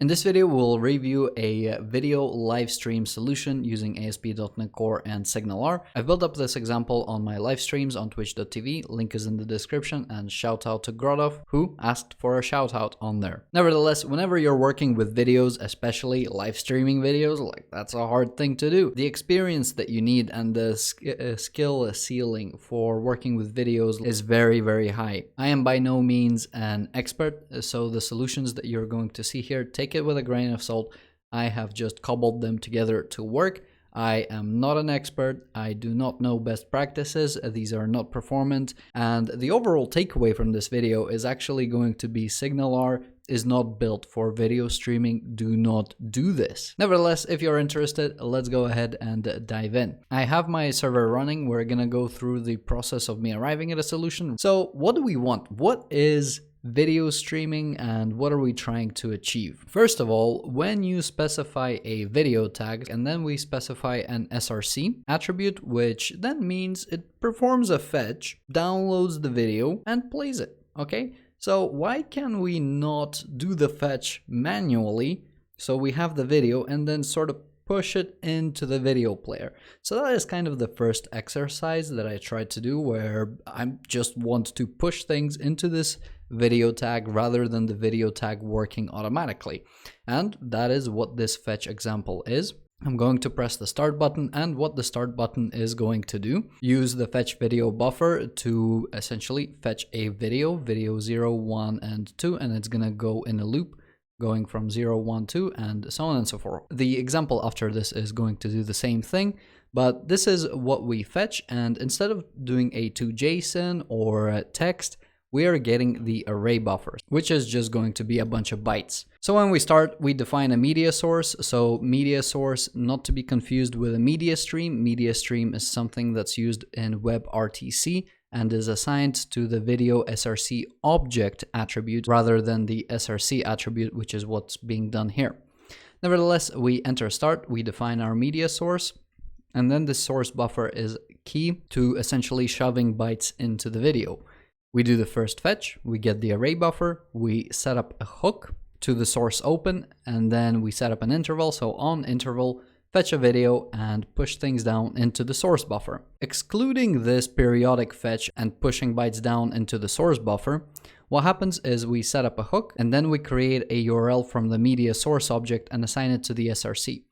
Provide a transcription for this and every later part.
In this video, we'll review a video live stream solution using ASP.NET Core and SignalR. I've built up this example on my live streams on twitch.tv, link is in the description, and shout out to Grodov, who asked for a shout out on there. Nevertheless, whenever you're working with videos, especially live streaming videos, like that's a hard thing to do. The experience that you need and the skill ceiling for working with videos is very, very high. I am by no means an expert, so the solutions that you're going to see here, take it with a grain of salt. I have just cobbled them together to work. I am not an expert. I do not know best practices. These are not performant. And the overall takeaway from this video is actually going to be SignalR is not built for video streaming. Do not do this. Nevertheless, if you're interested, let's go ahead and dive in. I have my server running. We're going to go through the process of me arriving at a solution. So what do we want? What is video streaming and what are we trying to achieve? First of all, when you specify a video tag and then we specify an SRC attribute, which then means it performs a fetch, downloads the video and plays it. Okay, so why can we not do the fetch manually? So we have the video and then sort of push it into the video player. So that is kind of the first exercise that I tried to do, where I just want to push things into this video tag rather than the video tag working automatically. And that is what this fetch example is. I'm going to press the start button, and what the start button is going to do, use the fetch video buffer to essentially fetch a video 0, 1, and 2, and it's gonna go in a loop going from 0, 1, 2, and so on and so forth. The example after this is going to do the same thing, but this is what we fetch, and instead of doing a to JSON or a text, we are getting the array buffer, which is just going to be a bunch of bytes. So when we start, we define a media source. So media source, not to be confused with a media stream. Media stream is something that's used in WebRTC and is assigned to the video SRC object attribute rather than the SRC attribute, which is what's being done here. Nevertheless, we enter start, we define our media source, and then the source buffer is key to essentially shoving bytes into the video. We do the first fetch, we get the array buffer, we set up a hook to the source open, and then we set up an interval. So on interval, fetch a video and push things down into the source buffer. Excluding this periodic fetch and pushing bytes down into the source buffer, what happens is we set up a hook and then we create a URL from the media source object and assign it to the SRC.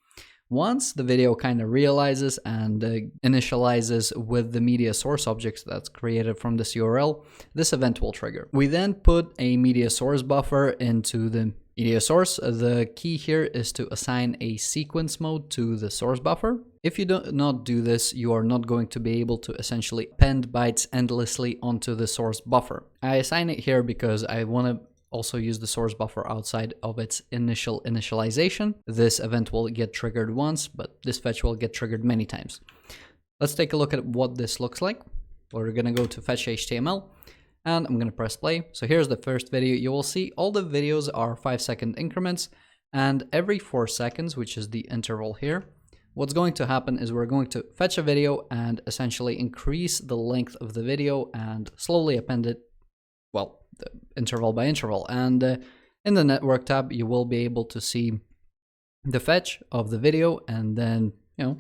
Once the video kind of realizes and initializes with the media source object that's created from this URL, this event will trigger. We then put a media source buffer into the media source. The key here is to assign a sequence mode to the source buffer. If you do not do this, you are not going to be able to essentially append bytes endlessly onto the source buffer. I assign it here because I want to also use the source buffer outside of its initial initialization. This event will get triggered once, but this fetch will get triggered many times. Let's take a look at what this looks like. We're going to go to fetch HTML and I'm going to press play. So here's the first video. You will see all the videos are 5-second increments, and every 4 seconds, which is the interval here, what's going to happen is we're going to fetch a video and essentially increase the length of the video and slowly append it, well, interval by interval. And in the network tab, you will be able to see the fetch of the video, and then,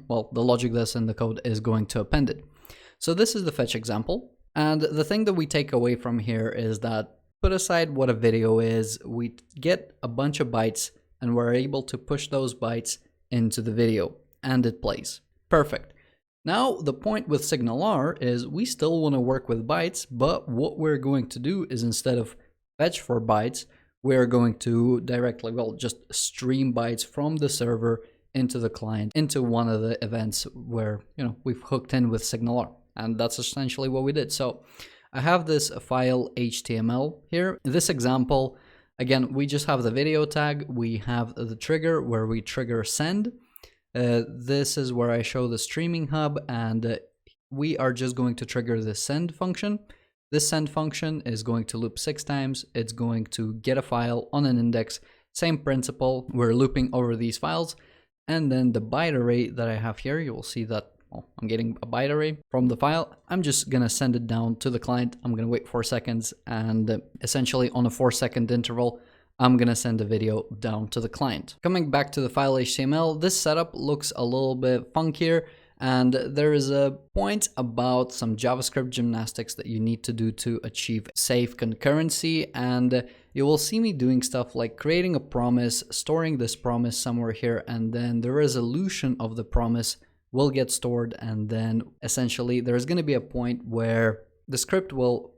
well, the logic that's in the code is going to append it. So this is the fetch example. And the thing that we take away from here is that, put aside what a video is, we get a bunch of bytes and we're able to push those bytes into the video and it plays. Perfect. Now, the point with SignalR is we still want to work with bytes, but what we're going to do is, instead of fetch for bytes, we're going to directly, well, just stream bytes from the server into the client, into one of the events where, we've hooked in with SignalR. And that's essentially what we did. So I have this file HTML here. In this example, again, we just have the video tag. We have the trigger where we trigger send. This is where I show the streaming hub, and we are just going to trigger the send function. This send function is going to loop 6 times. It's going to get a file on an index. Same principle. We're looping over these files. And then the byte array that I have here, you will see that I'm getting a byte array from the file. I'm just going to send it down to the client. I'm going to wait 4 seconds, and essentially on a 4-second interval, I'm gonna send the video down to the client. Coming back to the file HTML, this setup looks a little bit funkier, and there is a point about some JavaScript gymnastics that you need to do to achieve safe concurrency. And you will see me doing stuff like creating a promise, storing this promise somewhere here, and then the resolution of the promise will get stored. And then essentially there's going to be a point where the script will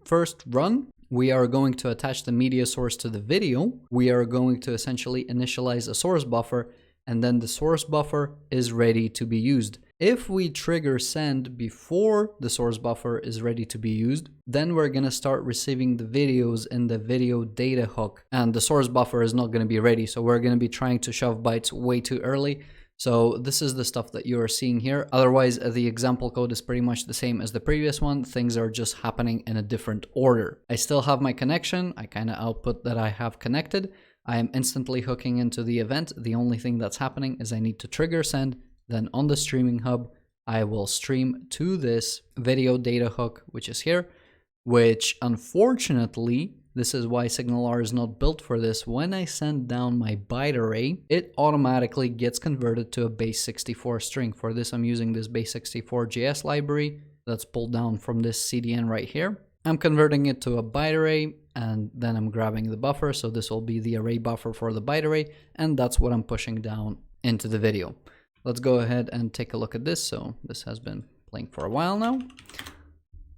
first run. We are going to attach the media source to the video. We are going to essentially initialize a source buffer, and then the source buffer is ready to be used. If we trigger send before the source buffer is ready to be used, then we're going to start receiving the videos in the video data hook, and the source buffer is not going to be ready. So we're going to be trying to shove bytes way too early. So this is the stuff that you are seeing here. Otherwise, the example code is pretty much the same as the previous one. Things are just happening in a different order. I still have my connection. I kind of output that I have connected. I am instantly hooking into the event. The only thing that's happening is I need to trigger send. Then on the streaming hub, I will stream to this video data hook, which is here, which unfortunately, this is why SignalR is not built for this. When I send down my byte array, it automatically gets converted to a base64 string. For this, I'm using this base64 JS library that's pulled down from this CDN right here. I'm converting it to a byte array, and then I'm grabbing the buffer. So this will be the array buffer for the byte array, and that's what I'm pushing down into the video. Let's go ahead and take a look at this. So this has been playing for a while now.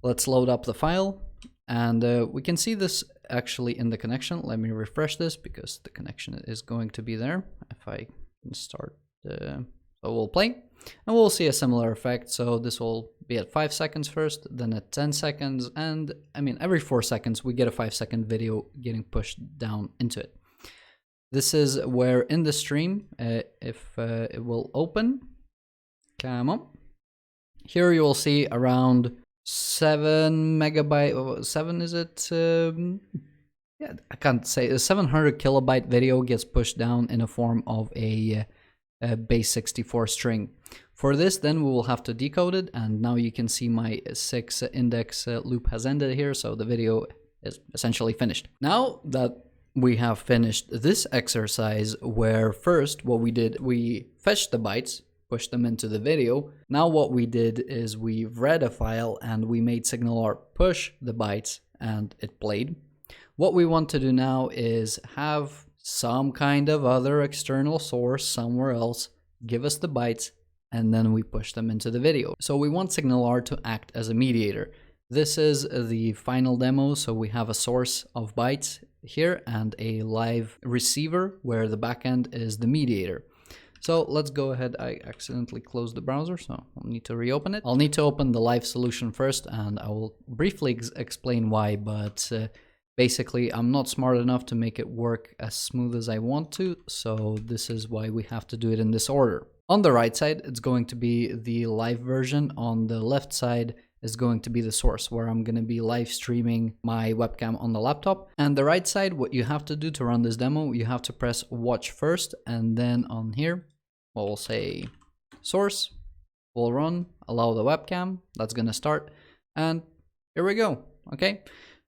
Let's load up the file, and we can see this actually in the connection. Let me refresh this because the connection is going to be there. If I can start, so we'll play and we'll see a similar effect. So this will be at 5 seconds first, then at 10 seconds, and I mean every 4 seconds we get a 5-second video getting pushed down into it. This is where in the stream, if it will open, come on. Here you will see around 7 megabyte, 7 is it? Yeah, I can't say. A 700 kilobyte video gets pushed down in a form of a base64 string. For this, then we will have to decode it, and now you can see my 6 index loop has ended here, so the video is essentially finished. Now that we have finished this exercise, where first what we did, we fetched the bytes, pushed them into the video. Now what we did is we read a file and we made SignalR push the bytes and it played. What we want to do now is have some kind of other external source somewhere else give us the bytes, and then we push them into the video. So we want SignalR to act as a mediator. This is the final demo. So we have a source of bytes here and a live receiver where the backend is the mediator. So let's go ahead. I accidentally closed the browser, so I'll need to reopen it. I'll need to open the live solution first, and I will briefly explain why, but basically I'm not smart enough to make it work as smooth as I want to, so this is why we have to do it in this order. On the right side, it's going to be the live version. On the left side is going to be the source where I'm going to be live streaming my webcam on the laptop. And the right side, what you have to do to run this demo, you have to press watch first, and then on here, we'll say source, we'll run, allow the webcam, that's going to start, and here we go. Okay.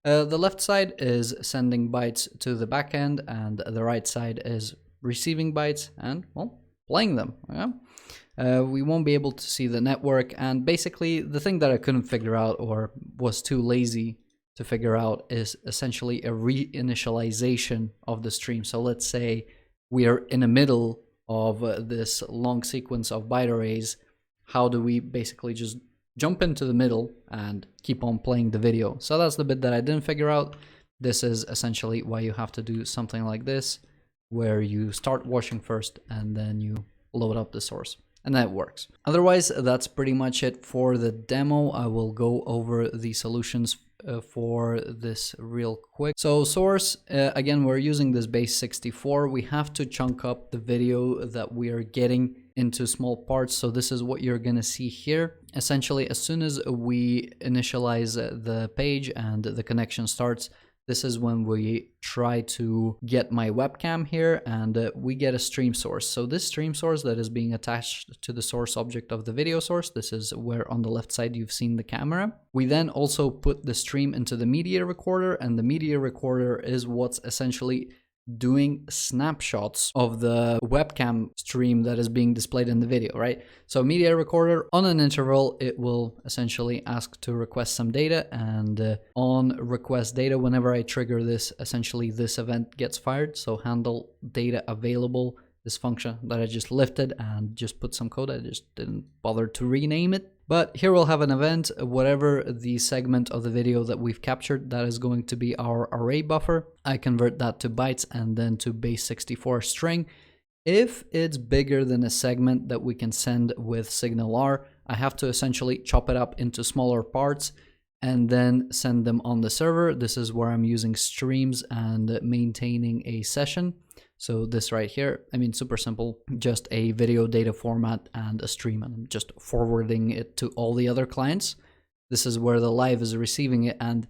The left side is sending bytes to the backend, and the right side is receiving bytes and, well, playing them. Yeah? We won't be able to see the network, and basically the thing that I couldn't figure out or was too lazy to figure out is essentially a re-initialization of the stream. So let's say we are in the middle of this long sequence of byte arrays. How do we basically just jump into the middle and keep on playing the video? So that's the bit that I didn't figure out. This is essentially why you have to do something like this, where you start watching first and then you load up the source, and that works. Otherwise, that's pretty much it for the demo. I will go over the solutions for this real quick. So source, again, we're using this base64. We have to chunk up the video that we are getting into small parts. So this is what you're gonna see here. Essentially, as soon as we initialize the page and the connection starts, this is when we try to get my webcam here, and we get a stream source. So this stream source that is being attached to the source object of the video source, this is where on the left side you've seen the camera. We then also put the stream into the media recorder, and the media recorder is what's essentially doing snapshots of the webcam stream that is being displayed in the video, right? So media recorder, on an interval, it will essentially ask to request some data, and on request data, whenever I trigger this, essentially this event gets fired. So handle data available, this function that I just lifted and just put some code. I just didn't bother to rename it. But here we'll have an event, whatever the segment of the video that we've captured, that is going to be our array buffer. I convert that to bytes and then to base 64 string. If it's bigger than a segment that we can send with SignalR, I have to essentially chop it up into smaller parts and then send them on the server. This is where I'm using streams and maintaining a session. So this right here, I mean, super simple, just a video data format and a stream, and I'm just forwarding it to all the other clients. This is where the live is receiving it. And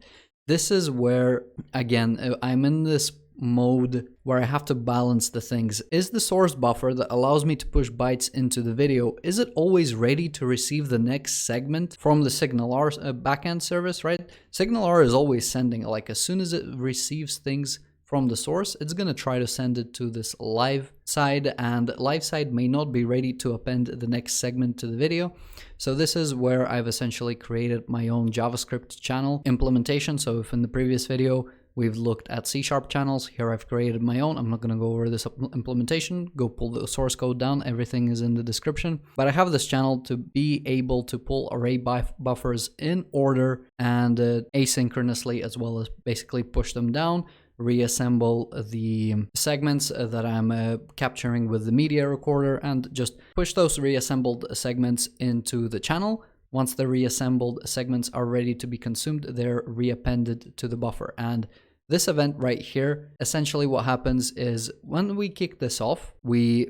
this is where, again, I'm in this mode where I have to balance the things. Is the source buffer that allows me to push bytes into the video, is it always ready to receive the next segment from the SignalR backend service, right? SignalR is always sending, like as soon as it receives things from the source, it's going to try to send it to this live side, and live side may not be ready to append the next segment to the video. So this is where I've essentially created my own JavaScript channel implementation. So if in the previous video we've looked at C# channels, here I've created my own. I'm not going to go over this implementation. Go pull the source code down. Everything is in the description. But I have this channel to be able to pull array buffers in order and asynchronously, as well as basically push them down, reassemble the segments that I'm capturing with the media recorder, and just push those reassembled segments into the channel. Once the reassembled segments are ready to be consumed, they're reappended to the buffer. And this event right here, essentially what happens is when we kick this off, we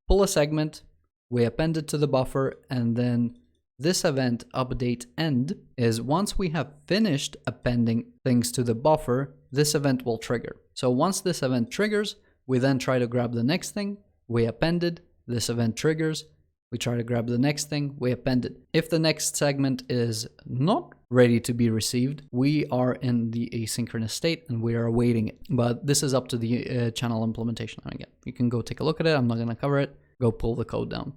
pull a segment, we append it to the buffer, and then this event update end is once we have finished appending things to the buffer, this event will trigger. So once this event triggers, we then try to grab the next thing, we appended, this event triggers, we try to grab the next thing, we append it. If the next segment is not ready to be received, we are in the asynchronous state and we are awaiting it. But this is up to the channel implementation. Again, you can go take a look at it. I'm not going to cover it. Go pull the code down.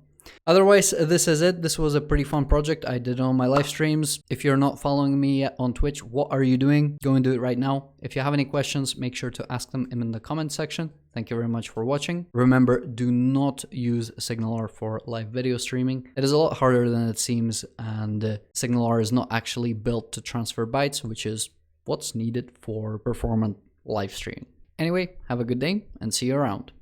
Otherwise, this is it. This was a pretty fun project. I did it on my live streams. If you're not following me yet on Twitch, what are you doing? Go and do it right now. If you have any questions, make sure to ask them in the comment section. Thank you very much for watching. Remember, do not use SignalR for live video streaming. It is a lot harder than it seems, and SignalR is not actually built to transfer bytes, which is what's needed for performant live streaming. Anyway, have a good day and see you around.